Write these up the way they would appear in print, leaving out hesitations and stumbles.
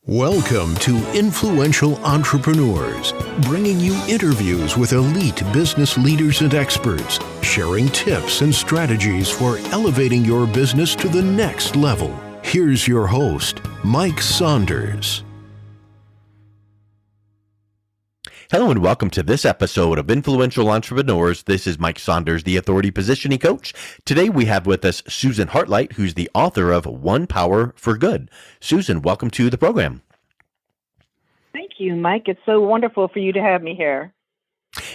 Welcome to Influential Entrepreneurs, bringing you interviews with elite business leaders and experts, sharing tips and strategies for elevating your business to the next level. Here's your host, Mike Saunders. Hello and welcome to this episode of Influential Entrepreneurs. This is Mike Saunders, the Authority Positioning Coach. Today we have with us Susan Heartlight, who's the author of One Power for Good. Susan, welcome to the program. Thank you, Mike. It's so wonderful for you to have me here.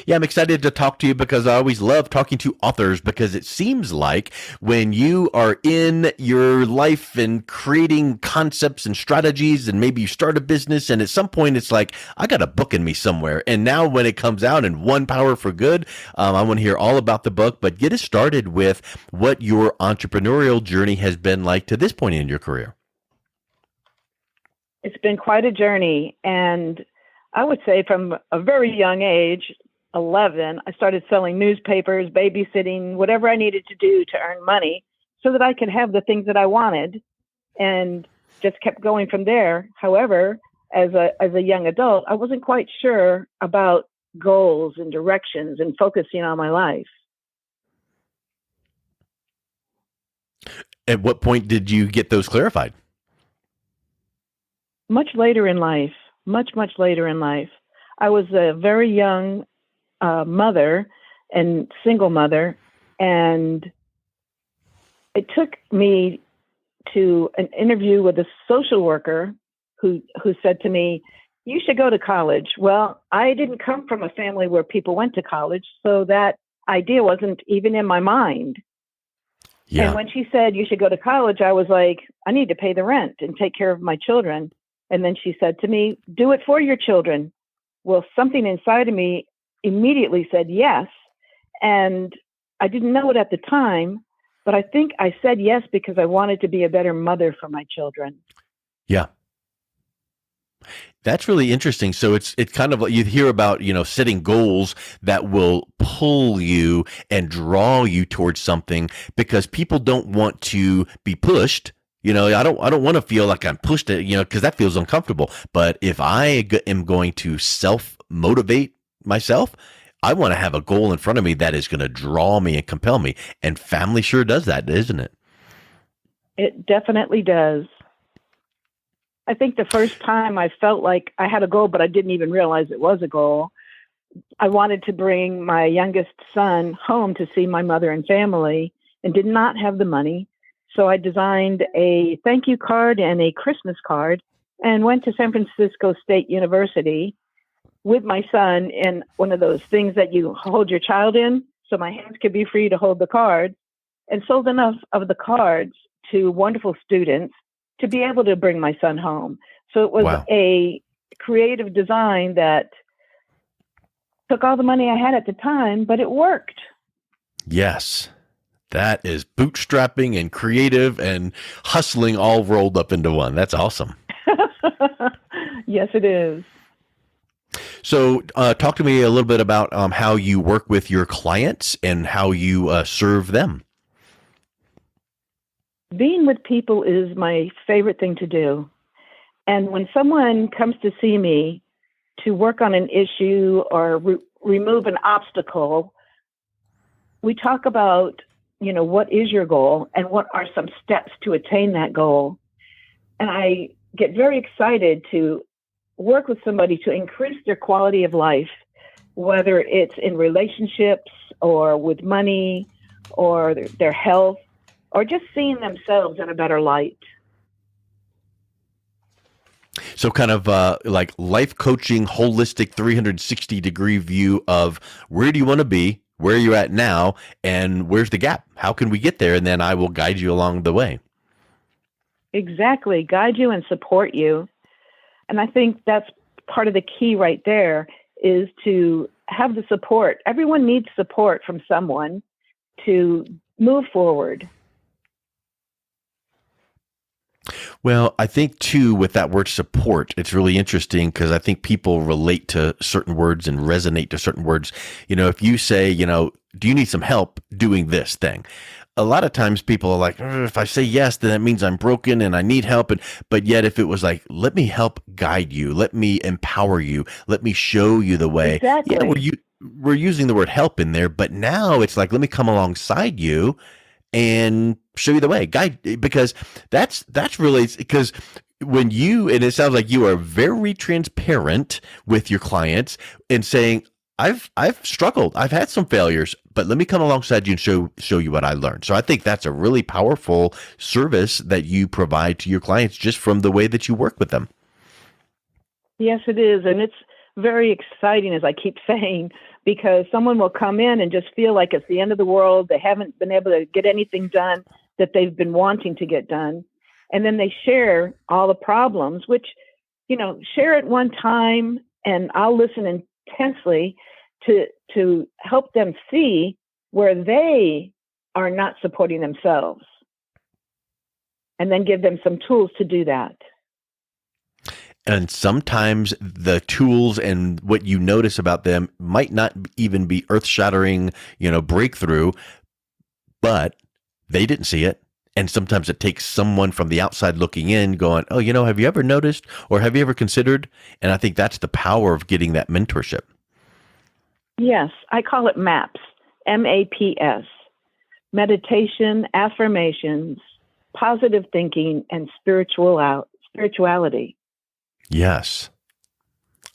Yeah, I'm excited to talk to you because I always love talking to authors, because it seems like when you are in your life and creating concepts and strategies, and maybe you start a business and at some point it's like, I got a book in me somewhere. And now when it comes out in One Power for Good, I want to hear all about the book, but get us started with what your entrepreneurial journey has been like to this point in your career. It's been quite a journey. And I would say from a very young age, 11, I started selling newspapers, babysitting, whatever I needed to do to earn money so that I could have the things that I wanted, and just kept going from there. However, as a young adult, I wasn't quite sure about goals and directions and focusing on my life. At what point did you get those clarified? Much later in life, much later in life. I was a very young mother and single mother, and it took me to an interview with a social worker who said to me, "You should go to college." Well, I didn't come from a family where people went to college, so that idea wasn't even in my mind. Yeah. And when she said, "You should go to college," I was like, I need to pay the rent and take care of my children. And then she said to me, "Do it for your children." Well, something inside of me immediately said yes. And I didn't know it at the time, but I think I said yes because I wanted to be a better mother for my children. Yeah. That's really interesting. So it's kind of like you hear about, setting goals that will pull you and draw you towards something, because people don't want to be pushed. I don't want to feel like I'm pushed, because that feels uncomfortable. But if I am going to self-motivate myself, I want to have a goal in front of me that is going to draw me and compel me. And family sure does that, isn't it? It definitely does. I think the first time I felt like I had a goal, but I didn't even realize it was a goal. I wanted to bring my youngest son home to see my mother and family, and did not have the money. So I designed a thank you card and a Christmas card and went to San Francisco State University with my son in one of those things that you hold your child in, so my hands could be free to hold the card, and sold enough of the cards to wonderful students to be able to bring my son home. So it was a creative design that took all the money I had at the time, but it worked. Yes. That is bootstrapping and creative and hustling all rolled up into one. That's awesome. Yes, it is. So talk to me a little bit about how you work with your clients and how you serve them. Being with people is my favorite thing to do. And when someone comes to see me to work on an issue or remove an obstacle, we talk about what is your goal and what are some steps to attain that goal. And I get very excited to work with somebody to increase their quality of life, whether it's in relationships or with money or their health, or just seeing themselves in a better light. So kind of like life coaching, holistic 360-degree view of where do you want to be? Where are you at now, and where's the gap? How can we get there? And then I will guide you along the way. Exactly. Guide you and support you. And I think that's part of the key right there, is to have the support. Everyone needs support from someone to move forward. Well, I think too, with that word support, it's really interesting because I think people relate to certain words and resonate to certain words. If you say, do you need some help doing this thing? a lot of times people are like, if I say yes, then that means I'm broken and I need help. But yet if it was like, let me help guide you, let me empower you, let me show you the way. Yeah, Exactly. we're using the word help in there, but now it's like, let me come alongside you and show you the way, guide, because that's really because when you, and it sounds like you are very transparent with your clients and saying, I've struggled, I've had some failures, but let me come alongside you and show you what I learned. So I think that's a really powerful service that you provide to your clients just from the way that you work with them. Yes, it is. And it's very exciting, as I keep saying, because someone will come in and just feel like it's the end of the world. They haven't been able to get anything done that they've been wanting to get done. And then they share all the problems, which, share at one time, and I'll listen intensely to help them see where they are not supporting themselves, and then give them some tools to do that. And sometimes the tools and what you notice about them might not even be earth-shattering, breakthrough, but they didn't see it. And sometimes it takes someone from the outside looking in going, oh, have you ever noticed or have you ever considered? And I think that's the power of getting that mentorship. Yes, I call it MAPS, MAPS, meditation, affirmations, positive thinking, and spirituality. Yes.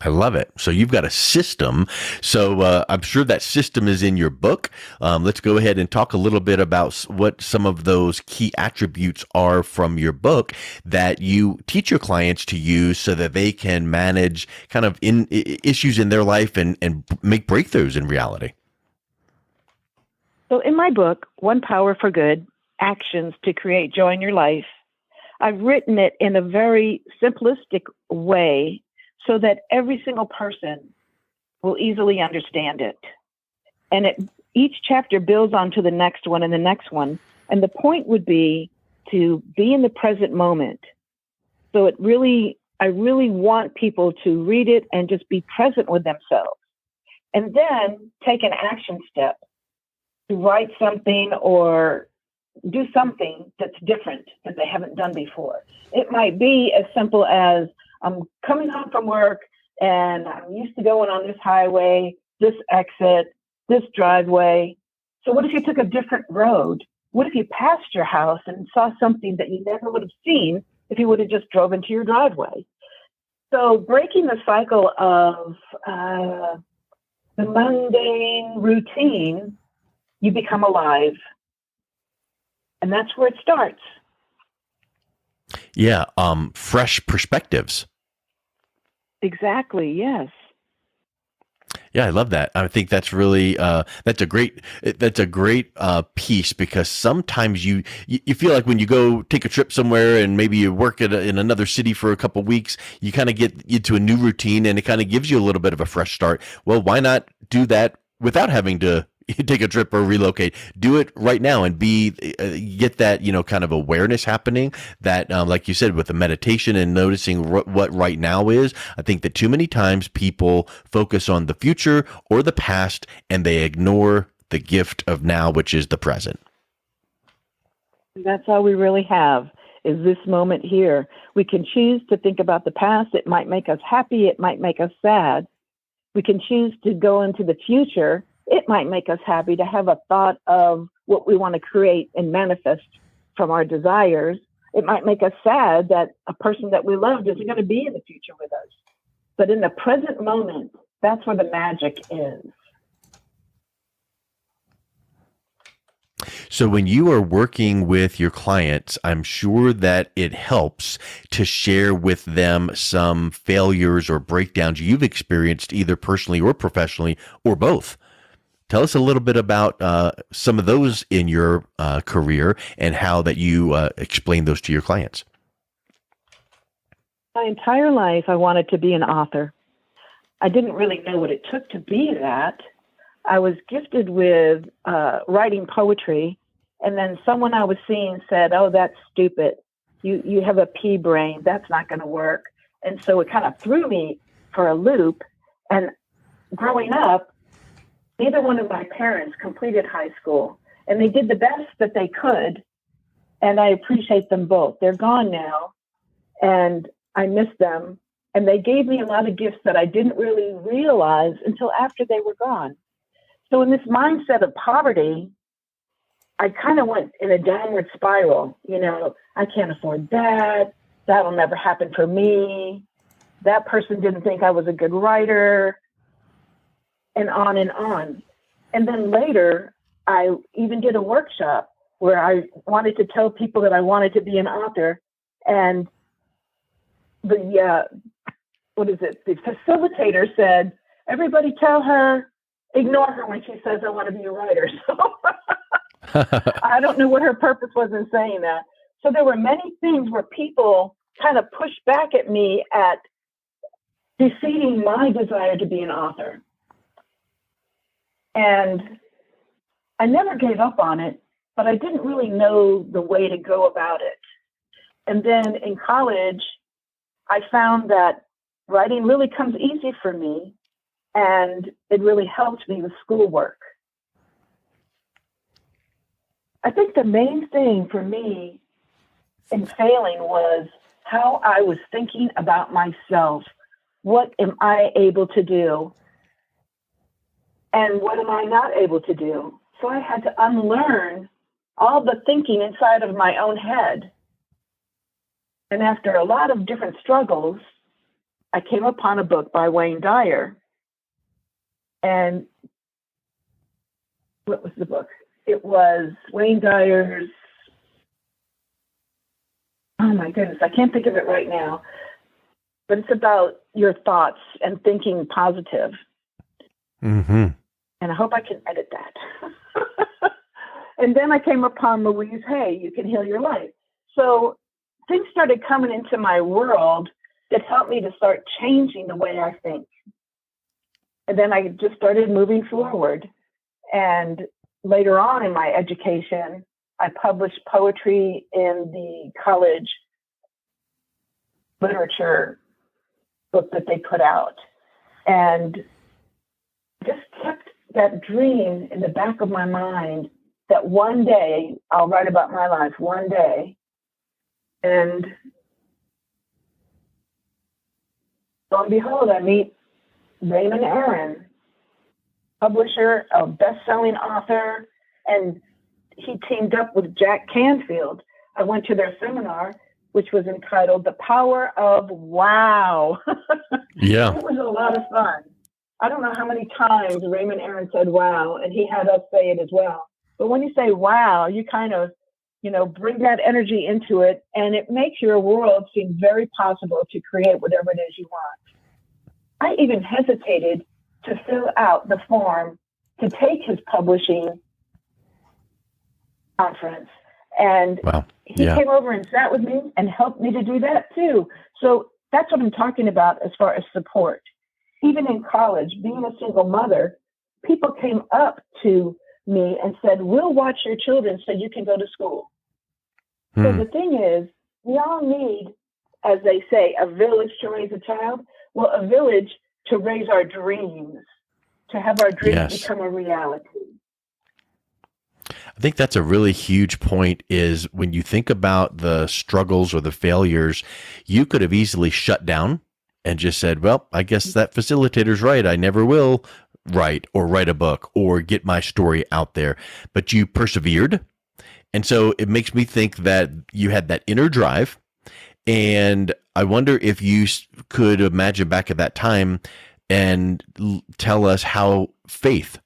I love it. So you've got a system. So I'm sure that system is in your book. Let's go ahead and talk a little bit about what some of those key attributes are from your book that you teach your clients to use so that they can manage kind of issues in their life and make breakthroughs in reality. So in my book, One Power for Good, Actions to Create Joy in Your Life, I've written it in a very simplistic way so that every single person will easily understand it. And each chapter builds onto the next one and the next one. And the point would be to be in the present moment. So I really want people to read it and just be present with themselves. And then take an action step to write something or do something that's different that they haven't done before. It might be as simple as, I'm coming home from work and I'm used to going on this highway, this exit, this driveway. So what if you took a different road? What if you passed your house and saw something that you never would have seen if you would have just drove into your driveway? So breaking the cycle of the mundane routine, you become alive. And that's where it starts. Yeah. Fresh perspectives. Exactly. Yes. Yeah, I love that. I think that's really that's a great piece, because sometimes you feel like when you go take a trip somewhere and maybe you work in another city for a couple of weeks, you kind of get into a new routine and it kind of gives you a little bit of a fresh start. Well, why not do that without having to take a trip or relocate? Do it right now and get that kind of awareness happening, that like you said, with the meditation and noticing what right now is. I think that too many times people focus on the future or the past and they ignore the gift of now, which is the present. That's all we really have, is this moment here. We can choose to think about the past. It might make us happy, it might make us sad. We can choose to go into the future. It might make us happy to have a thought of what we want to create and manifest from our desires. It might make us sad that a person that we loved isn't going to be in the future with us. But in the present moment, that's where the magic is. So when you are working with your clients, I'm sure that it helps to share with them some failures or breakdowns you've experienced, either personally or professionally, or both. Tell us a little bit about some of those in your career and how that you explain those to your clients. My entire life, I wanted to be an author. I didn't really know what it took to be that. I was gifted with writing poetry, and then someone I was seeing said, "Oh, that's stupid. You have a pea brain. That's not going to work." And so it kind of threw me for a loop. And growing up, neither one of my parents completed high school. And they did the best that they could. And I appreciate them both. They're gone now, and I miss them. And they gave me a lot of gifts that I didn't really realize until after they were gone. So in this mindset of poverty, I kind of went in a downward spiral. You know, I can't afford that. That'll never happen for me. That person didn't think I was a good writer, and on and on. And then later, I even did a workshop where I wanted to tell people that I wanted to be an author. And the facilitator said, everybody tell her, ignore her when she says, I want to be a writer. So I don't know what her purpose was in saying that. So there were many things where people kind of pushed back at me at defeating my desire to be an author. And I never gave up on it, but I didn't really know the way to go about it. And then in college, I found that writing really comes easy for me, and it really helped me with schoolwork. I think the main thing for me in failing was how I was thinking about myself. What am I able to do? And what am I not able to do? So I had to unlearn all the thinking inside of my own head. And after a lot of different struggles, I came upon a book by Wayne Dyer. And what was the book? It was Wayne Dyer's, oh my goodness, I can't think of it right now. But it's about your thoughts and thinking positive. Mm-hmm. And I hope I can edit that. And then I came upon Louise Hay, You Can Heal Your Life. So things started coming into my world that helped me to start changing the way I think. And then I just started moving forward. And later on in my education, I published poetry in the college literature book that they put out. And just kept that dream in the back of my mind that one day I'll write about my life, one day. And lo and behold, I meet Raymond Aaron, publisher, a best-selling author, and he teamed up with Jack Canfield. I went to their seminar, which was entitled The Power of Wow. Yeah. It was a lot of fun. I don't know how many times Raymond Aaron said wow, and he had us say it as well. But when you say wow, you kind of, bring that energy into it, and it makes your world seem very possible to create whatever it is you want. I even hesitated to fill out the form to take his publishing conference. And wow. He came over and sat with me and helped me to do that too. So that's what I'm talking about as far as support. Even in college, being a single mother, people came up to me and said, we'll watch your children so you can go to school. So the thing is, we all need, as they say, a village to raise a child. Well, a village to raise our dreams, to have our dreams become a reality. I think that's a really huge point, is when you think about the struggles or the failures, you could have easily shut down and just said, well, I guess that facilitator's right. I never will write a book or get my story out there. But you persevered. And so it makes me think that you had that inner drive. And I wonder if you could imagine back at that time and tell us how faith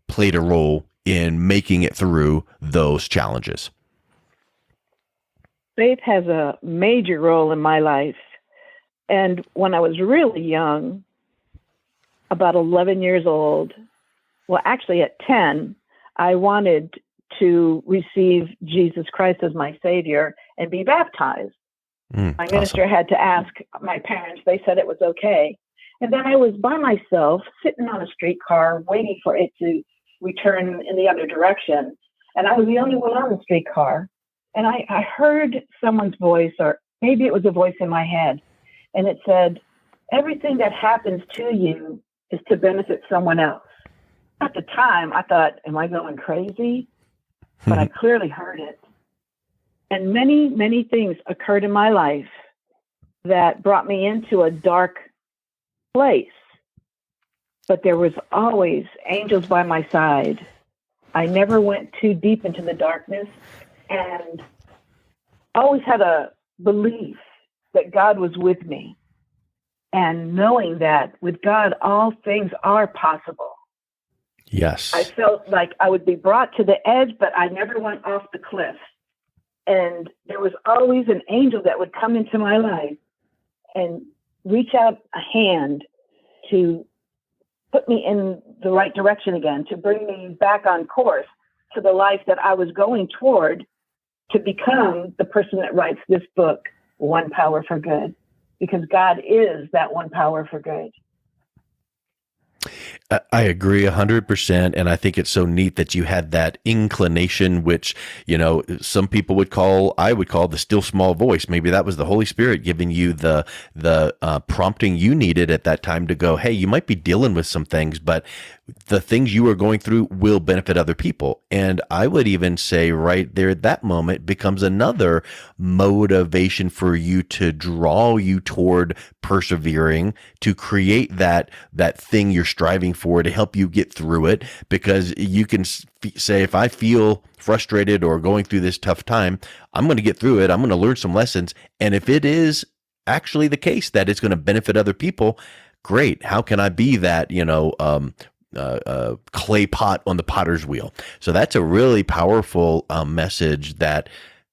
played a role in making it through those challenges. Faith has a major role in my life. And when I was really young, about 11 years old, well, actually at 10, I wanted to receive Jesus Christ as my Savior and be baptized. My minister had to ask my parents. They said it was okay. And then I was by myself, sitting on a streetcar, waiting for it to return in the other direction. And I was the only one on the streetcar. And I heard someone's voice, or maybe it was a voice in my head. And it said, everything that happens to you is to benefit someone else. At the time, I thought, am I going crazy? but I clearly heard it. And many, many things occurred in my life that brought me into a dark place. But there was always angels by my side. I never went too deep into the darkness, and always had a belief that God was with me, and knowing that with God, all things are possible. Yes. I felt like I would be brought to the edge, but I never went off the cliff. And there was always an angel that would come into my life and reach out a hand to put me in the right direction again, to bring me back on course to the life that I was going toward, to become the person that writes this book, One Power for Good, because God is that one power for good. I agree 100%. And I think it's so neat that you had that inclination, which, some people I would call the still small voice. Maybe that was the Holy Spirit giving you the prompting you needed at that time to go, hey, you might be dealing with some things, but the things you are going through will benefit other people. And I would even say right there at that moment becomes another motivation for you to draw you toward persevering, to create that thing you're striving for to help you get through it. Because you can say, if I feel frustrated or going through this tough time, I'm going to get through it. I'm going to learn some lessons. And if it is actually the case that it's going to benefit other people, great. How can I be that, clay pot on the potter's wheel? So that's a really powerful message, that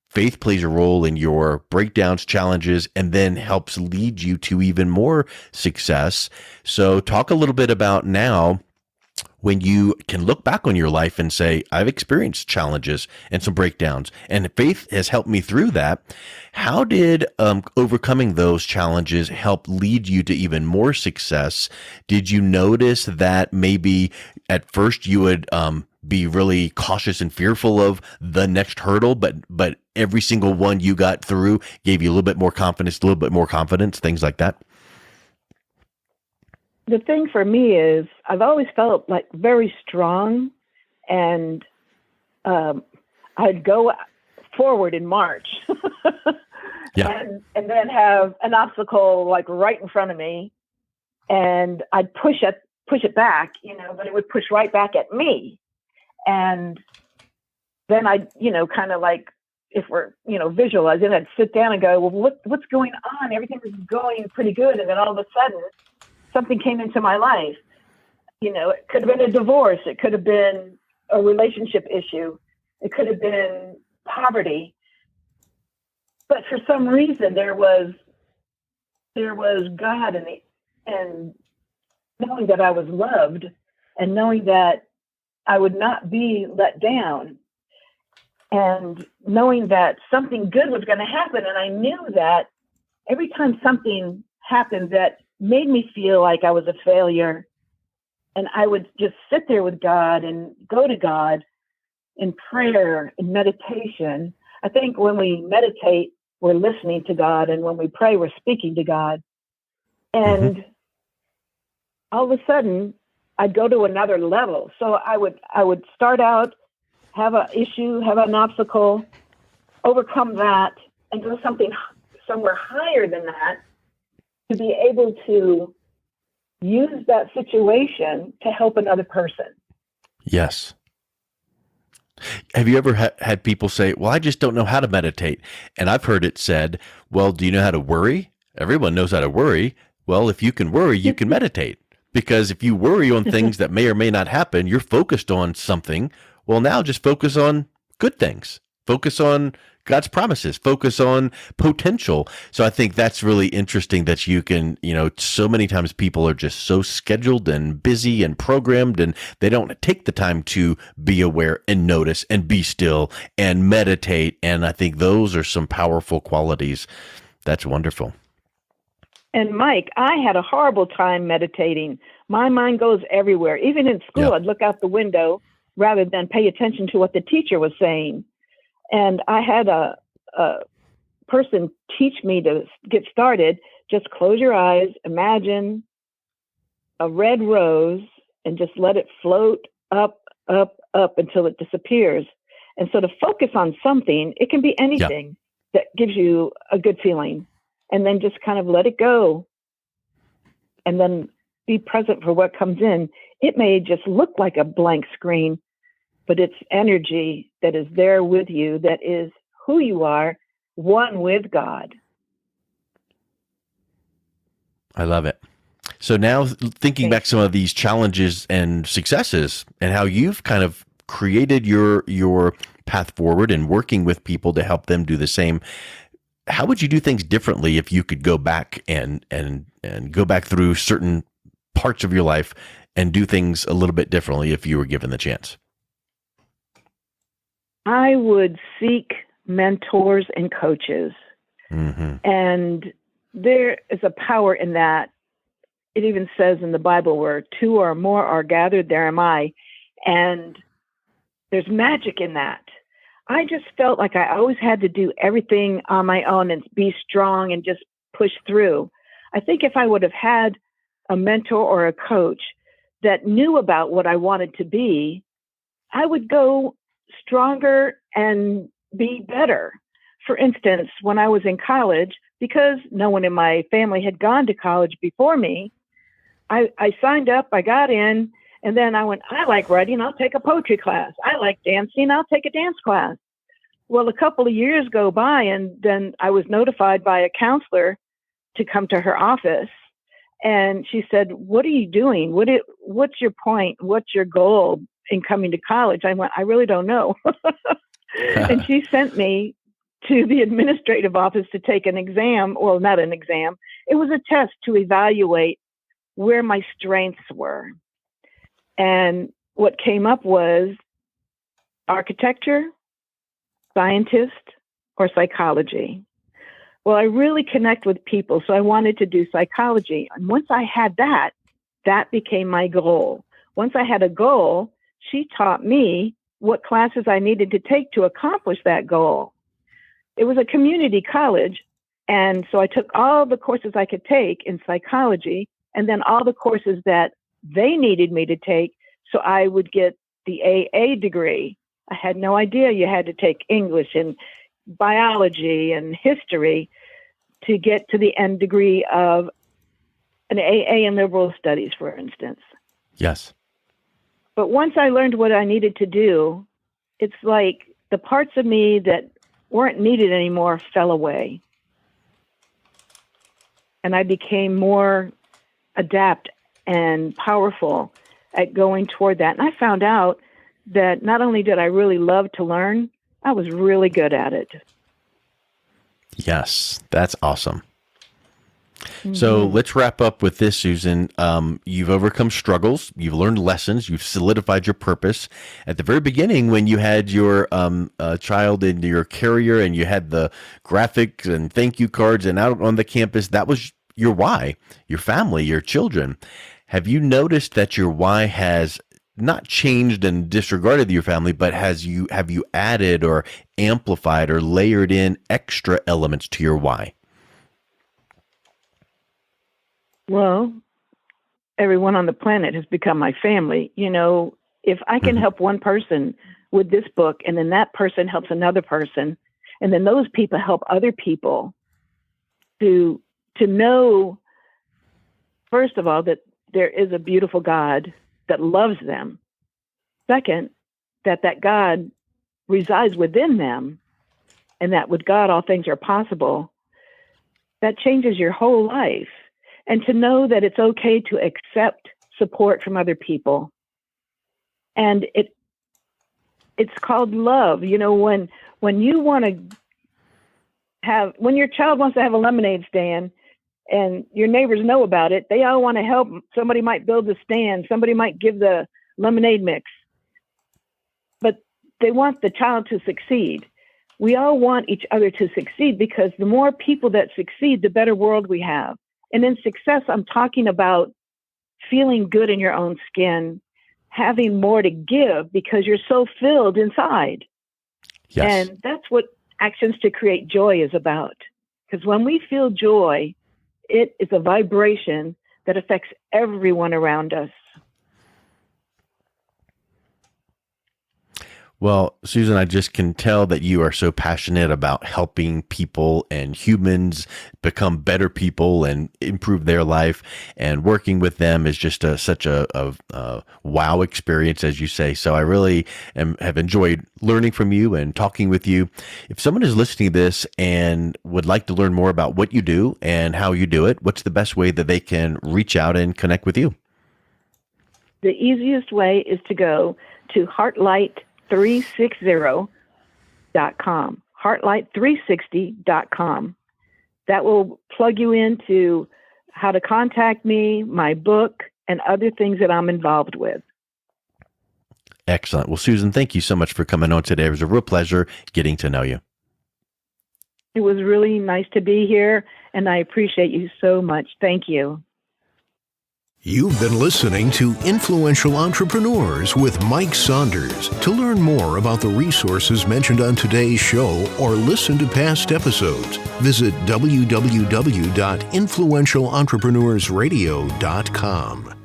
faith plays a role in your breakdowns, challenges, and then helps lead you to even more success. So talk a little bit about now, when you can look back on your life and say, I've experienced challenges and some breakdowns, and faith has helped me through that. How did overcoming those challenges help lead you to even more success? Did you notice that maybe at first you would be really cautious and fearful of the next hurdle, but every single one you got through gave you a little bit more confidence, things like that? The thing for me is I've always felt like very strong, and I'd go forward in March Yeah. and then have an obstacle like right in front of me, and I'd push it back, but it would push right back at me. And then I'd, kind of like, if we're, visualizing, I'd sit down and go, well, what's going on? Everything was going pretty good. And then all of a sudden, something came into my life. It could have been a divorce. It could have been a relationship issue. It could have been poverty. But for some reason, there was God and knowing that I was loved, and knowing that I would not be let down, and knowing that something good was going to happen. And I knew that every time something happened that made me feel like I was a failure, and I would just sit there with God and go to God in prayer and meditation. I think when we meditate, we're listening to God, and when we pray, we're speaking to God. And all of a sudden, I'd go to another level. So I would start out, have an issue, have an obstacle, overcome that, and go somewhere higher than that, to be able to use that situation to help another person. Yes. Have you ever had people say, well, I just don't know how to meditate? And I've heard it said, well, do you know how to worry? Everyone knows how to worry. Well, if you can worry, you can meditate. Because if you worry on things that may or may not happen, you're focused on something. Well, now just focus on good things. Focus on God's promises. Focus on potential. So I think that's really interesting that you can, so many times people are just so scheduled and busy and programmed, and they don't take the time to be aware and notice and be still and meditate. And I think those are some powerful qualities. That's wonderful. And Mike, I had a horrible time meditating. My mind goes everywhere. Even in school, Yeah. I'd look out the window rather than pay attention to what the teacher was saying. And I had a person teach me to get started. Just close your eyes, imagine a red rose, and just let it float up, up, up until it disappears. And so to focus on something, it can be anything that gives you a good feeling, and then just kind of let it go, and then be present for what comes in. It may just look like a blank screen, but it's energy that is there with you, that is who you are, one with God. I love it. So now thinking back some of these challenges and successes and how you've kind of created your path forward and working with people to help them do the same. How would you do things differently if you could go back and go back through certain parts of your life and do things a little bit differently if you were given the chance? I would seek mentors and coaches. Mm-hmm. And there is a power in that. It even says in the Bible where two or more are gathered, there am I. And there's magic in that. I just felt like I always had to do everything on my own and be strong and just push through. I think if I would have had a mentor or a coach that knew about what I wanted to be, I would go stronger and be better. For instance, when I was in college, because no one in my family had gone to college before me, I signed up, I got in, and then I went, I like writing, I'll take a poetry class. I like dancing, I'll take a dance class. Well, a couple of years go by, and then I was notified by a counselor to come to her office. And she said, what are you doing? What's your point? What's your goal in coming to college? I went, I really don't know. And she sent me to the administrative office to take an exam. Well, not an exam. It was a test to evaluate where my strengths were. And what came up was architecture, scientist, or psychology. Well, I really connect with people, so I wanted to do psychology. And once I had that, that became my goal. Once I had a goal, she taught me what classes I needed to take to accomplish that goal. It was a community college, and so I took all the courses I could take in psychology, and then all the courses that they needed me to take, so I would get the AA degree. I had no idea you had to take English and biology and history to get to the end degree of an AA in liberal studies, for instance. Yes. But once I learned what I needed to do, it's like the parts of me that weren't needed anymore fell away. And I became more adept and powerful at going toward that. And I found out that not only did I really love to learn, I was really good at it. Yes, that's awesome. So let's wrap up with this, Susan. You've overcome struggles. You've learned lessons. You've solidified your purpose. At the very beginning, when you had your child in your carrier and you had the graphics and thank you cards and out on the campus, that was your why, your family, your children. Have you noticed that your why has not changed and disregarded your family, but have you added or amplified or layered in extra elements to your why? Well, everyone on the planet has become my family. You know, if I can help one person with this book, and then that person helps another person, and then those people help other people to know, first of all, that there is a beautiful God that loves them. Second, that God resides within them, and that with God all things are possible. That changes your whole life. And to know that it's okay to accept support from other people. And it's called love. You know, when you want to when your child wants to have a lemonade stand and your neighbors know about it, they all want to help. Somebody might build the stand. Somebody might give the lemonade mix. But they want the child to succeed. We all want each other to succeed, because the more people that succeed, the better world we have. And in success, I'm talking about feeling good in your own skin, having more to give because you're so filled inside. Yes. And that's what Actions to Create Joy is about. Because when we feel joy, it is a vibration that affects everyone around us. Well, Susan, I just can tell that you are so passionate about helping people and humans become better people and improve their life. And working with them is just such a wow experience, as you say. So I really have enjoyed learning from you and talking with you. If someone is listening to this and would like to learn more about what you do and how you do it, what's the best way that they can reach out and connect with you? The easiest way is to go to Heartlight360.com, Heartlight360.com. That will plug you into how to contact me, my book, and other things that I'm involved with. Excellent. Well, Susan, thank you so much for coming on today. It was a real pleasure getting to know you. It was really nice to be here, and I appreciate you so much. Thank you. You've been listening to Influential Entrepreneurs with Mike Saunders. To learn more about the resources mentioned on today's show or listen to past episodes, visit www.influentialentrepreneurssradio.com.